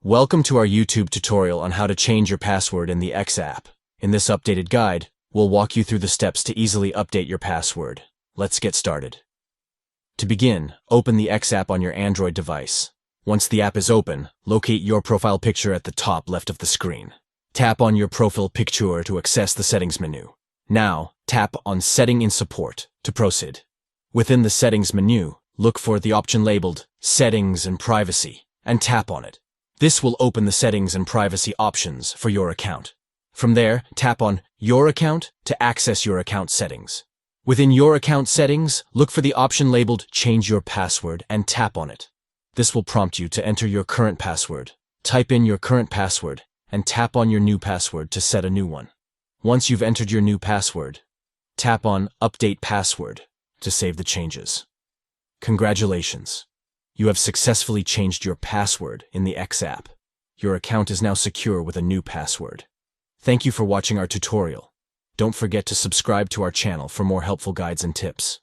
Welcome to our YouTube tutorial on how to change your password in the X app. In this updated guide, we'll walk you through the steps to easily update your password. Let's get started. To begin, open the X app on your Android device. Once the app is open, locate your profile picture at the top left of the screen. Tap on your profile picture to access the settings menu. Now, tap on Setting in Support to proceed. Within the settings menu, look for the option labeled Settings and Privacy and tap on it. This will open the settings and privacy options for your account. From there, tap on Your Account to access your account settings. Within your account settings, look for the option labeled Change Your Password and tap on it. This will prompt you to enter your current password. Type in your current password and tap on your new password to set a new one. Once you've entered your new password, tap on Update Password to save the changes. Congratulations! You have successfully changed your password in the X app. Your account is now secure with a new password. Thank you for watching our tutorial. Don't forget to subscribe to our channel for more helpful guides and tips.